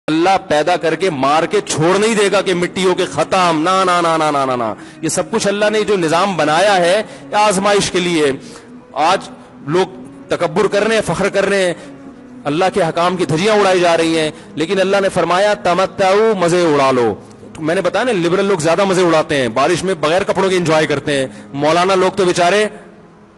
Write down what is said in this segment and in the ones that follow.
اللہ پیدا کر کے مار کے چھوڑ نہیں دے گا کہ مٹیوں کے ختم، نا نا نا نا نا نا، یہ سب کچھ اللہ نے جو نظام بنایا ہے آزمائش کے لیے. آج لوگ تکبر کر رہے ہیں، فخر کر رہے ہیں، اللہ کے حکام کی دھجیاں اڑائی جا رہی ہیں، لیکن اللہ نے فرمایا تمتعوا، مزے اڑا لو. میں نے بتایا نا لبرل لوگ زیادہ مزے اڑاتے ہیں، بارش میں بغیر کپڑوں کے انجوائے کرتے ہیں. مولانا لوگ تو بیچارے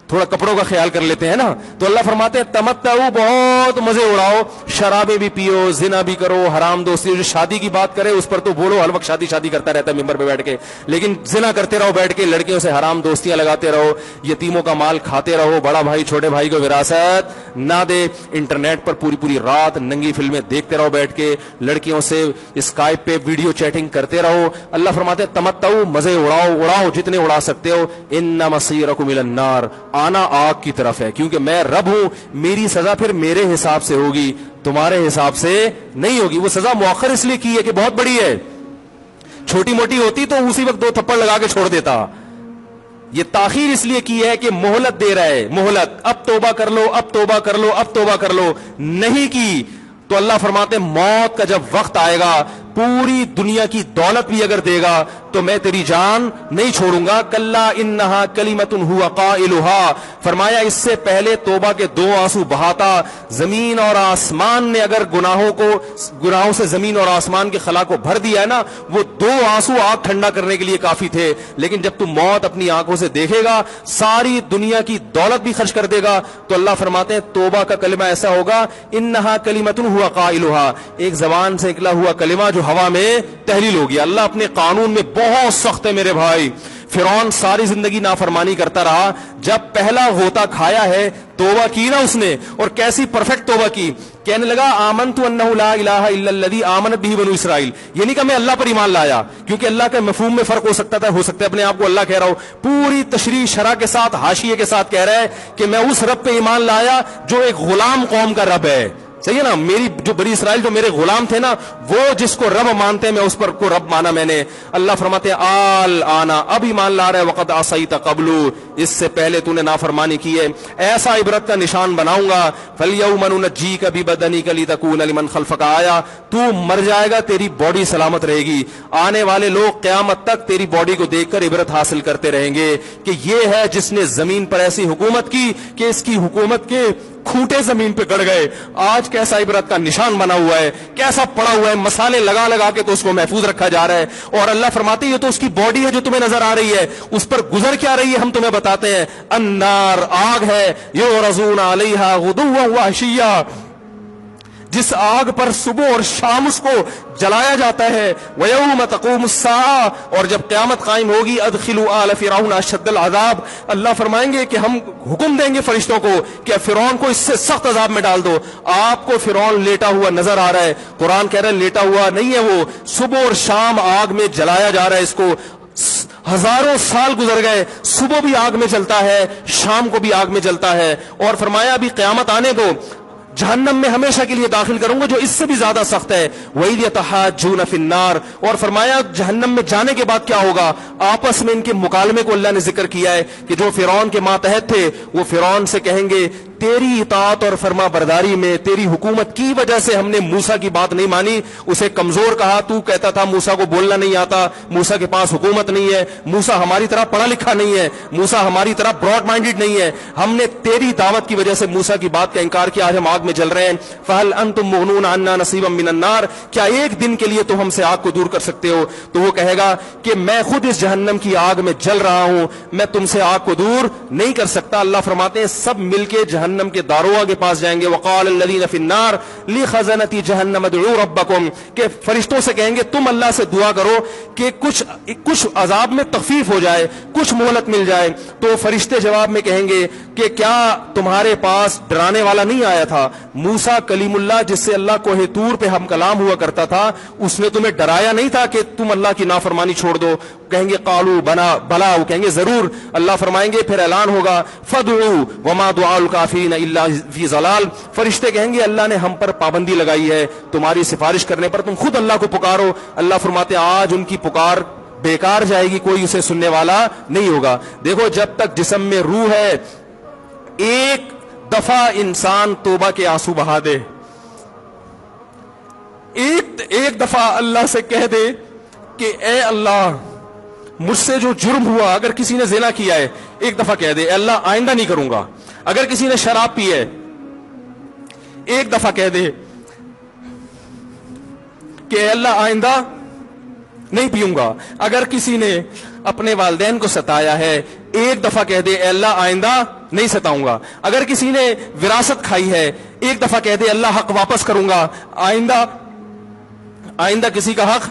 تھوڑا کپڑوں کا خیال کر لیتے ہیں نا. تو اللہ فرماتے ہیں تمتعوا، بہت مزے اڑاؤ، شرابیں بھی پیو، زنا بھی کرو، حرام دوستی. جو شادی کی بات کرے اس پر تو بولو ہر وقت شادی شادی کرتا رہتا ہے ممبر پہ بیٹھ کے، لیکن زنا کرتے رہو بیٹھ کے، لڑکیوں سے حرام دوستیاں لگاتے رہو، یتیموں کا مال کھاتے رہو، بڑا بھائی چھوٹے بھائی کو وراثت نہ دے، انٹرنیٹ پر پوری پوری رات ننگی فلمیں دیکھتے رہو بیٹھ کے، لڑکیوں سے اسکائپ پہ ویڈیو چیٹنگ کرتے رہو. اللہ فرماتے ہیں تمتعوا، مزے اڑاؤ جتنے اڑا سکتے ہو. ان مصیرکم الی النار، آنا آگ کی طرف ہے، کیونکہ میں رب ہوں، میری سزا پھر میرے حساب سے ہوگی، تمہارے حساب سے نہیں ہوگی. وہ سزا مؤخر اس لیے کی ہے کہ بہت بڑی ہے، چھوٹی موٹی ہوتی تو اسی وقت 2 تھپڑ لگا کے چھوڑ دیتا. یہ تاخیر اس لیے کی ہے کہ مہلت دے رہا ہے، مہلت، اب توبہ کر لو، اب توبہ کر لو، اب توبہ کر لو. نہیں کی تو اللہ فرماتے ہیں موت کا جب وقت آئے گا، پوری دنیا کی دولت بھی اگر دے گا تو میں تیری جان نہیں چھوڑوں گا. کلا انہا کلمۃ ہوا قائلھا، فرمایا اس سے پہلے توبہ کے 2 آنسو بہاتا. زمین اور آسمان نے اگر گناہوں سے زمین اور آسمان کے خلا کو بھر دیا ہے نا، وہ 2 آنسو آگ ٹھنڈا کرنے کے لیے کافی تھے. لیکن جب تم موت اپنی آنکھوں سے دیکھے گا، ساری دنیا کی دولت بھی خرچ کر دے گا، تو اللہ فرماتے ہیں توبہ کا کلمہ ایسا ہوگا انہا کلمۃ ہوا قائلھا، ایک زبان سے نکلا ہوا کلمہ جو ہوا میں تحلیل ہو گیا. اللہ اپنے قانون میں بہت سخت ہے میرے بھائی. فرعون ساری زندگی نافرمانی کرتا رہا، جب پہلا غوطہ کھایا ہے توبہ کی نا اس نے، اور کیسی پرفیکٹ توبہ کی. کہنے لگا آمنت انہ لا الہ الا الذی آمنت بہ بنو اسرائیل، یہ نہیں کہ میں اللہ پر ایمان لایا، کیونکہ اللہ کے مفہوم میں فرق ہو سکتا ہے اپنے آپ کو اللہ کہہ رہا ہوں. پوری تشریح شرح کے ساتھ، حاشیے کے ساتھ کہہ رہا ہے کہ میں اس رب پہ ایمان لایا جو ایک غلام قوم کا رب ہے. صحیح ہے نا، میری جو بنی اسرائیل جو میرے غلام تھے نا، وہ جس کو رب مانتے ہیں میں اس پر کو رب مانا میں نے. اللہ فرماتے ہیں آل آنا، اب ایمان لا رہا ہے، وقد عصیت قبل، اس سے پہلے تو نے نافرمانی کی ہے. ایسا عبرت کا نشان بناؤں گا. فالیوم ننجیک ببدنک لتکون لمن خلفک آیا، تو مر جائے گا تیری باڈی سلامت رہے گی، آنے والے لوگ قیامت تک تیری باڈی کو دیکھ کر عبرت حاصل کرتے رہیں گے کہ یہ ہے جس نے زمین پر ایسی حکومت کی کہ اس کی حکومت کے کھوٹے زمین پہ گڑ گئے. آج کیسا عبرت کا نشان بنا ہوا ہے، کیسا پڑا ہوا ہے، مسالے لگا لگا کے تو اس کو محفوظ رکھا جا رہا ہے. اور اللہ فرماتے ہیں یہ تو اس کی باڈی ہے جو تمہیں نظر آ رہی ہے، اس پر گزر کیا رہی ہے ہم تمہیں بتاتے ہیں. النار، آگ ہے، یعرضون علیہا غدوا وعشیا، جس آگ پر صبح اور شام اس کو جلایا جاتا ہے. وَيَوْمَ تَقُومُ السَّاعَةُ، اور جب قیامت قائم ہوگی، أَدْخِلُوا آلَ فِرْعَوْنَ أَشَدَّ الْعَذَابِ، اللہ فرمائیں گے کہ ہم حکم دیں گے فرشتوں کو کہ فرعون کو اس سے سخت عذاب میں ڈال دو. آپ کو فرعون لیٹا ہوا نظر آ رہا ہے، قرآن کہہ رہا ہے لیٹا ہوا نہیں ہے، وہ صبح اور شام آگ میں جلایا جا رہا ہے. اس کو ہزاروں سال گزر گئے، صبح بھی آگ میں جلتا ہے، شام کو بھی آگ میں جلتا ہے. اور فرمایا ابھی قیامت آنے دو، جہنم میں ہمیشہ کے لیے داخل کروں گا جو اس سے بھی زیادہ سخت ہے. وَإِذْ يَتَحَاجُّونَ فِي النَّارِ، اور فرمایا جہنم میں جانے کے بعد کیا ہوگا. آپس میں ان کے مکالمے کو اللہ نے ذکر کیا ہے کہ جو فرعون کے ماتحت تھے وہ فرعون سے کہیں گے تیری اطاعت اور فرما برداری میں، تیری حکومت کی وجہ سے ہم نے موسیٰ کی بات نہیں مانی، اسے کمزور کہا. تو کہتا تھا موسیٰ کو بولنا نہیں آتا، موسیٰ کے پاس حکومت نہیں ہے، موسیٰ ہماری طرح پڑھا لکھا نہیں ہے، موسیٰ ہماری طرح براڈ مائنڈڈ نہیں ہے. ہم نے تیری دعوت کی وجہ سے موسیٰ کی بات کا انکار کیا، آج ہم آگ میں جل رہے ہیں. فَهَلْ أَنْتُمْ مُغْنُونَ عَنَّا نَصِيبًا مِّنَ النَّارِ، کیا ایک دن کے لیے تو ہم سے آگ کو دور کر سکتے ہو. تو وہ کہے گا کہ میں خود اس جہنم کی آگ میں جل رہا ہوں، میں تم سے آگ کو دور نہیں کر سکتا. اللہ فرماتے ہیں سب مل کے جہنم کے داروغ کے پاس جائیں گے. وقال الذين في النار لخزنة جهنم ادعوا ربكم، کہ فرشتوں سے کہیں گے تم اللہ سے دعا کرو کہ کچھ عذاب میں تخفیف ہو جائے، کچھ مہلت مل جائے. تو فرشتے جواب میں کہیں گے کہ کیا تمہارے پاس ڈرانے والا نہیں آیا تھا؟ موسیٰ کلیم اللہ جس سے اللہ کوہ طور پہ ہم کلام ہوا کرتا تھا، اس نے تمہیں ڈرایا نہیں تھا کہ تم اللہ کی نافرمانی چھوڑ دو؟ کہیں گے قالوا بلا، وہ کہیں گے ضرور. اللہ فرمائیں گے پھر اعلان ہوگا فادعوا وما دعاء الکافرین الا فی ضلال، فرشتے کہیں گے اللہ نے ہم پر پابندی لگائی ہے تمہاری سفارش کرنے پر، تم خود اللہ کو پکارو. اللہ فرماتے آج ان کی پکار بیکار جائے گی، کوئی اسے سننے والا نہیں ہوگا. دیکھو جب تک جسم میں روح ہے، ایک دفعہ انسان توبہ کے آنسو بہا دے، ایک دفعہ اللہ سے کہہ دے کہ اے اللہ مجھ سے جو جرم ہوا، اگر کسی نے زنا کیا ہے ایک دفعہ کہہ دے اے اللہ آئندہ نہیں کروں گا. اگر کسی نے شراب پی ہے ایک دفعہ کہہ دے کہ اے اللہ آئندہ نہیں پیوں گا. اگر کسی نے اپنے والدین کو ستایا ہے ایک دفعہ کہہ دے اے اللہ آئندہ نہیں ستاؤں گا. اگر کسی نے وراثت کھائی ہے ایک دفعہ کہہ دے اللہ حق واپس کروں گا، آئندہ کسی کا حق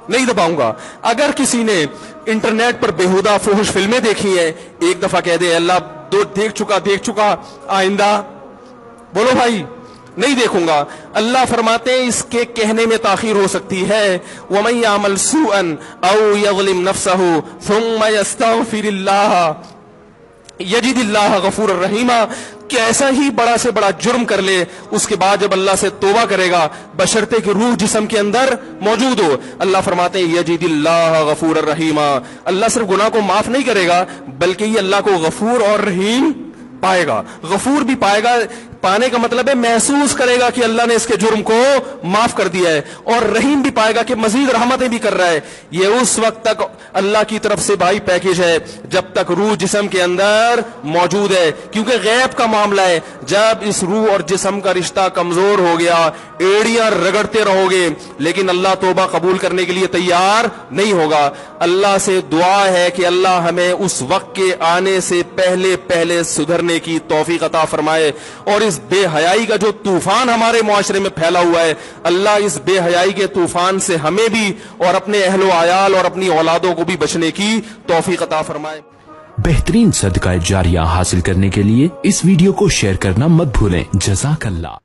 نہیں دباؤں گا. اگر کسی نے انٹرنیٹ پر بیہودہ فحش فلمیں دیکھی ہیں ایک دفعہ کہہ دے اللہ دیکھ چکا آئندہ بولو بھائی نہیں دیکھوں گا. اللہ فرماتے ہیں اس کے کہنے میں تاخیر ہو سکتی ہے. وَمَن يَعْمَلْ سُوءًا أَوْ يَظْلِمْ نَفْسَهُ ثُمَّ يَسْتَغْفِرِ اللَّهَ يَجِدِ اللَّهَ غَفُورًا رَحِيمًا. کیسا ہی بڑا سے بڑا جرم کر لے اس کے بعد جب اللہ سے توبہ کرے گا بشرطے کہ روح جسم کے اندر موجود ہو، اللہ فرماتے ہیں یجد اللہ غفور الرحیما. اللہ صرف گناہ کو معاف نہیں کرے گا بلکہ یہ اللہ کو غفور اور رحیم پائے گا. غفور بھی پائے گا، پانے کا مطلب ہے محسوس کرے گا کہ اللہ نے اس کے جرم کو معاف کر دیا ہے، اور رحیم بھی پائے گا کہ مزید رحمتیں بھی کر رہا ہے. یہ اس وقت تک اللہ کی طرف سے بھائی پیکیج ہے جب تک روح جسم کے اندر موجود ہے، کیونکہ غیب کا معاملہ ہے. جب اس روح اور جسم کا رشتہ کمزور ہو گیا ایڑیاں رگڑتے رہو گے لیکن اللہ توبہ قبول کرنے کے لیے تیار نہیں ہوگا. اللہ سے دعا ہے کہ اللہ ہمیں اس وقت کے آنے سے پہلے سدھرنے کی توفیق عطا فرمائے، اور اس بے حیائی کا جو طوفان ہمارے معاشرے میں پھیلا ہوا ہے اللہ اس بے حیائی کے طوفان سے ہمیں بھی اور اپنے اہل و عیال اور اپنی اولادوں کو بھی بچنے کی توفیق عطا فرمائے. بہترین صدقہ جاریہ حاصل کرنے کے لیے اس ویڈیو کو شیئر کرنا مت بھولیں. جزاک اللہ.